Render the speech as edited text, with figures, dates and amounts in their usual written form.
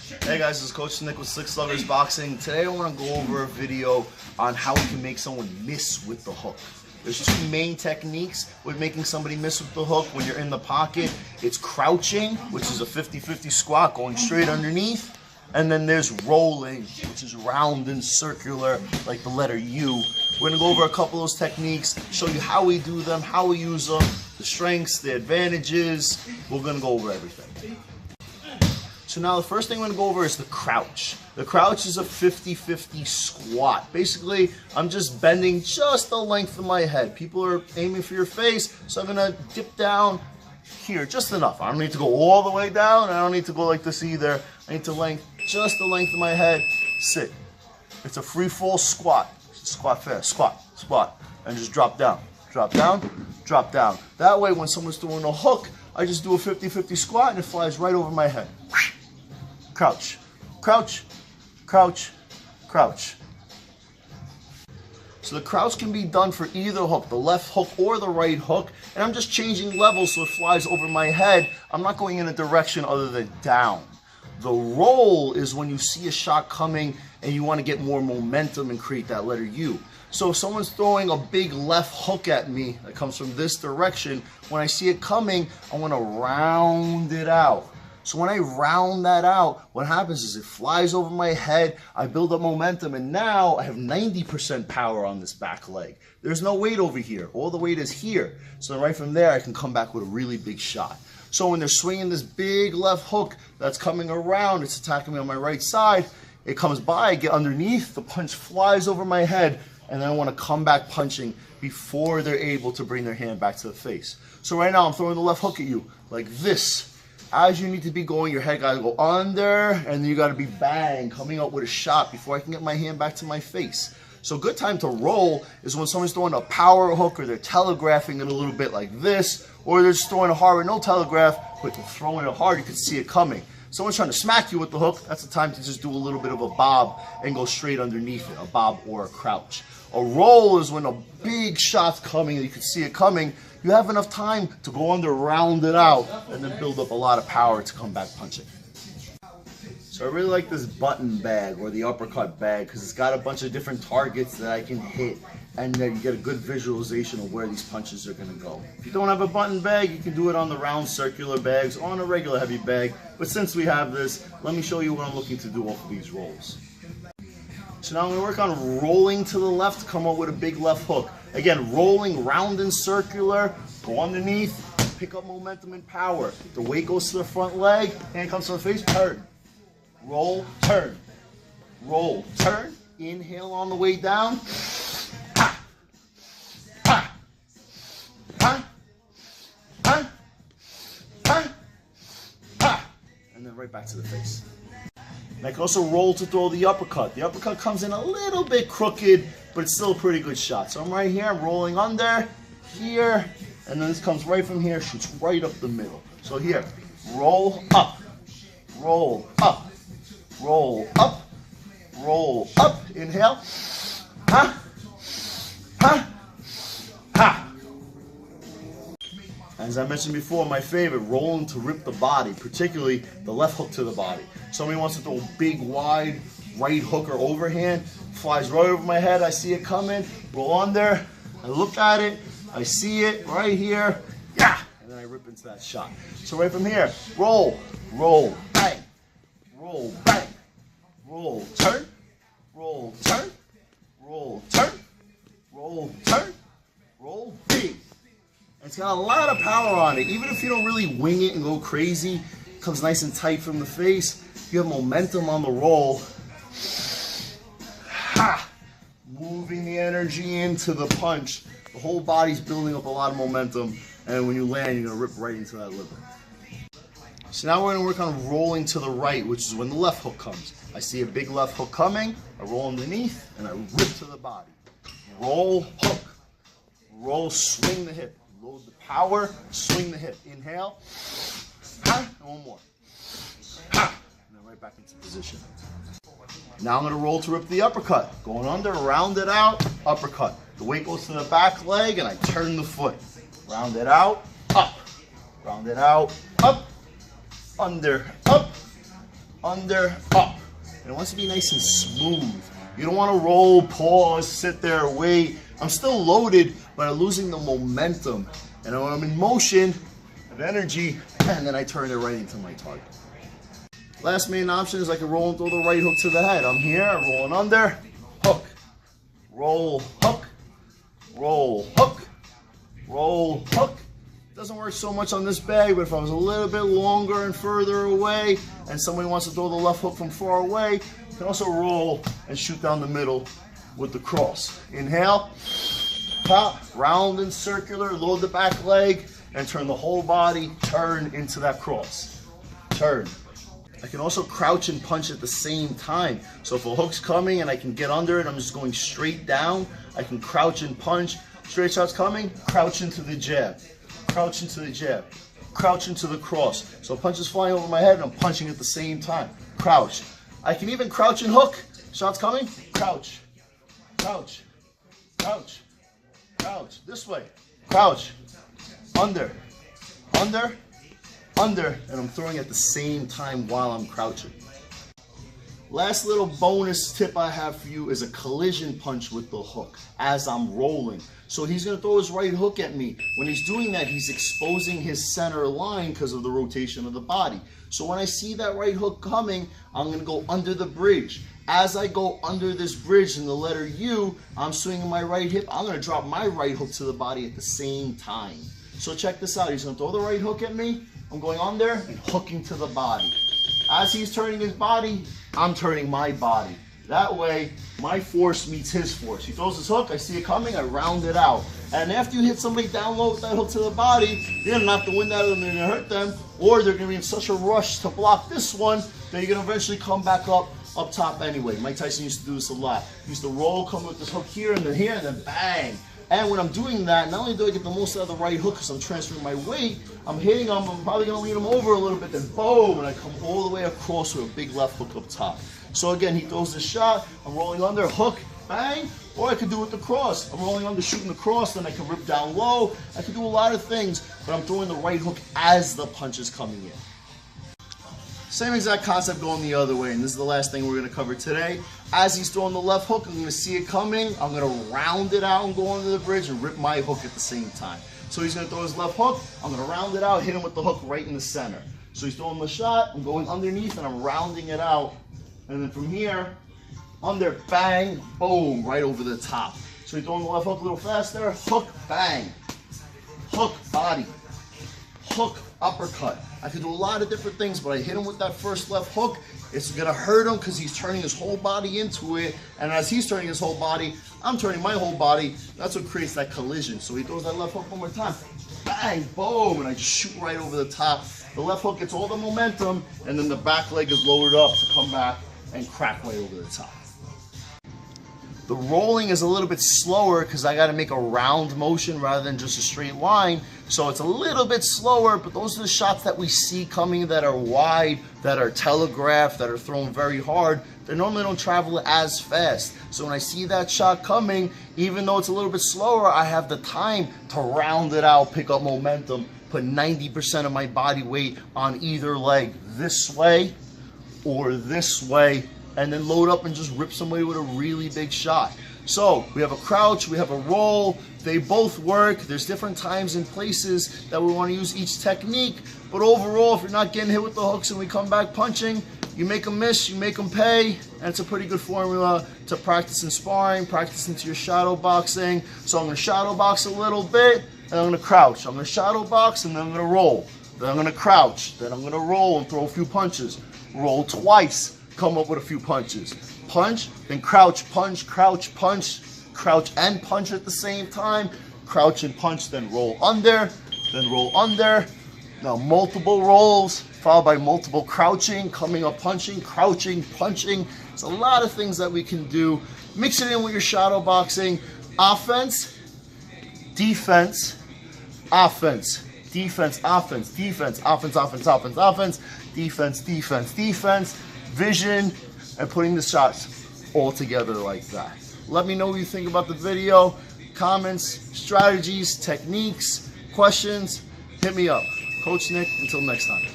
Hey guys, this is Coach Nick with Slick Sluggers Boxing. Today I want to go over a video on how we can make someone miss with the hook. There's two main techniques with making somebody miss with the hook when you're in the pocket. It's crouching, which is a 50-50 squat going straight underneath. And then there's rolling, which is round and circular, like the letter U. We're going to go over a couple of those techniques, show you how we do them, how we use them, the strengths, the advantages. We're going to go over everything. So now the first thing I'm going to go over is the crouch. The crouch is a 50-50 squat. Basically, I'm just bending just the length of my head. People are aiming for your face, so I'm going to dip down here just enough. I don't need to go all the way down. I don't need to go like this either. I need to just the length of my head. Sit. It's a free fall squat. Squat fast. Squat. Squat. And just drop down. Drop down. Drop down. That way, when someone's doing a hook, I just do a 50-50 squat and it flies right over my head. Crouch, crouch, crouch, crouch. So the crouch can be done for either hook, the left hook or the right hook, and I'm just changing levels so it flies over my head. I'm not going in a direction other than down. The roll is when you see a shot coming and you want to get more momentum and create that letter U. So if someone's throwing a big left hook at me that comes from this direction, when I see it coming, I want to round it out. So when I round that out, what happens is it flies over my head, I build up momentum, and now I have 90% power on this back leg. There's no weight over here. All the weight is here. So right from there, I can come back with a really big shot. So when they're swinging this big left hook that's coming around, it's attacking me on my right side, it comes by, I get underneath, the punch flies over my head, and then I want to come back punching before they're able to bring their hand back to the face. So right now, I'm throwing the left hook at you, like this. As you need to be going, your head got to go under, and then you got to be bang, coming up with a shot before I can get my hand back to my face. So a good time to roll is when someone's throwing a power hook or they're telegraphing it a little bit like this, or they're just throwing it hard with no telegraph, but they're throwing it hard, you can see it coming. Someone's trying to smack you with the hook, that's the time to just do a little bit of a bob and go straight underneath it, a bob or a crouch. A roll is when a big shot's coming and you can see it coming. You have enough time to go under, round it out, and then build up a lot of power to come back punching. So I really like this button bag or the uppercut bag because it's got a bunch of different targets that I can hit, and then you get a good visualization of where these punches are going to go. If you don't have a button bag, you can do it on the round circular bags or on a regular heavy bag. But since we have this, let me show you what I'm looking to do off of these rolls. So now I'm going to work on rolling to the left, come up with a big left hook. Again, rolling round and circular, go underneath, pick up momentum and power. The weight goes to the front leg, hand comes to the face, turn. Roll, turn. Roll, turn. Inhale on the way down. Ha. Ha. Ha. Ha. Ha. Ha. And then right back to the face. And I can also roll to throw the uppercut. The uppercut comes in a little bit crooked, but it's still a pretty good shot. So I'm right here, I'm rolling under, here, and then this comes right from here, shoots right up the middle. So here, roll up, roll up, roll up, roll up. Inhale. Ha, ha, ha. As I mentioned before, my favorite, rolling to rip the body, particularly the left hook to the body. Somebody wants to throw a big, wide right hook or overhand, flies right over my head, I see it coming, roll under, I look at it, I see it right here, yeah, and then I rip into that shot. So right from here, roll, roll, bang, roll, bang, roll, turn, roll, turn, roll, turn, roll, turn, roll, big. It's got a lot of power on it. Even if you don't really wing it and go crazy, it comes nice and tight from the face. You have momentum on the roll. Ha! Moving the energy into the punch. The whole body's building up a lot of momentum. And when you land, you're going to rip right into that liver. So now we're going to work on rolling to the right, which is when the left hook comes. I see a big left hook coming. I roll underneath, and I rip to the body. Roll, hook. Roll, swing the hip. Load the power, swing the hip. Inhale. Ha, and one more. Ha, and then right back into position. Now I'm going to roll to rip the uppercut. Going under, round it out, uppercut. The weight goes to the back leg, and I turn the foot. Round it out, up. Round it out, up. Under, up. under, up. And it wants to be nice and smooth. You don't want to roll, pause, sit there, wait. I'm still loaded, but I'm losing the momentum. And when I'm in motion, I have energy, and then I turn it right into my target. Last main option is I can roll and throw the right hook to the head. I'm here, rolling under, hook, roll, hook, roll, hook, roll, hook. Doesn't work so much on this bag, but if I was a little bit longer and further away, and somebody wants to throw the left hook from far away, you can also roll and shoot down the middle with the cross. Inhale, pop, round and circular, load the back leg, and turn the whole body, turn into that cross. Turn. I can also crouch and punch at the same time. So if a hook's coming and I can get under it, I'm just going straight down, I can crouch and punch. Straight shot's coming, crouch into the jab. Crouch into the jab, crouch into the cross. So punch is flying over my head and I'm punching at the same time. Crouch. I can even crouch and hook. Shot's coming, crouch, crouch, crouch, crouch. This way, crouch, under, under, under, and I'm throwing at the same time while I'm crouching. Last little bonus tip I have for you is a collision punch with the hook as I'm rolling. So he's going to throw his right hook at me. When he's doing that, he's exposing his center line because of the rotation of the body. So when I see that right hook coming, I'm going to go under the bridge. As I go under this bridge in the letter U, I'm swinging my right hip. I'm going to drop my right hook to the body at the same time. So check this out. He's going to throw the right hook at me. I'm going under and hooking to the body. As he's turning his body, I'm turning my body. That way, my force meets his force. He throws his hook, I see it coming, I round it out. And after you hit somebody down low with that hook to the body, you're going to knock the wind out of them and you're going to hurt them, or they're going to be in such a rush to block this one that you're going to eventually come back up top anyway. Mike Tyson used to do this a lot. He used to roll, come with this hook here, and then bang. And when I'm doing that, not only do I get the most out of the right hook because I'm transferring my weight, I'm hitting them, I'm probably going to lean them over a little bit, then boom, and I come all the way across with a big left hook up top. So again, he throws the shot, I'm rolling under, hook, bang, or I could do it with the cross. I'm rolling under, shooting the cross, then I can rip down low. I can do a lot of things, but I'm throwing the right hook as the punch is coming in. Same exact concept going the other way, and this is the last thing we're going to cover today. As he's throwing the left hook, I'm going to see it coming. I'm going to round it out and go under the bridge and rip my hook at the same time. So he's going to throw his left hook. I'm going to round it out, hit him with the hook right in the center. So he's throwing the shot. I'm going underneath and I'm rounding it out. And then from here, under, bang, boom, right over the top. So he's throwing the left hook a little faster. Hook, bang. Hook, body. Hook, uppercut. I could do a lot of different things, but I hit him with that first left hook. It's going to hurt him because he's turning his whole body into it. And as he's turning his whole body, I'm turning my whole body. That's what creates that collision. So he throws that left hook one more time. Bang, boom, and I just shoot right over the top. The left hook gets all the momentum, and then the back leg is lowered up to come back and crack right over the top. The rolling is a little bit slower because I got to make a round motion rather than just a straight line. So it's a little bit slower, but those are the shots that we see coming that are wide, that are telegraphed, that are thrown very hard. They normally don't travel as fast. So when I see that shot coming, even though it's a little bit slower, I have the time to round it out, pick up momentum, put 90% of my body weight on either leg this way or this way, and then load up and just rip somebody with a really big shot. So we have a crouch, we have a roll, they both work. There's different times and places that we want to use each technique, but overall, if you're not getting hit with the hooks and we come back punching, you make them miss, you make them pay, and it's a pretty good formula to practice in sparring, practice into your shadow boxing. So I'm going to shadow box a little bit, and I'm going to crouch. I'm going to shadow box, and then I'm going to roll. Then I'm going to crouch. Then I'm going to roll and throw a few punches. Roll twice. Come up with a few punches. Punch, then crouch, punch, crouch and punch at the same time. Crouch and punch, then roll under, then roll under. Now multiple rolls, followed by multiple crouching, coming up punching, crouching, punching. There's a lot of things that we can do. Mix it in with your shadow boxing. Offense, defense, offense. Defense, offense, defense, offense, offense, offense, offense, defense, defense, defense. Vision, and putting the shots all together like that. Let me know what you think about the video. Comments, strategies, techniques, questions, hit me up. Coach Nick, until next time.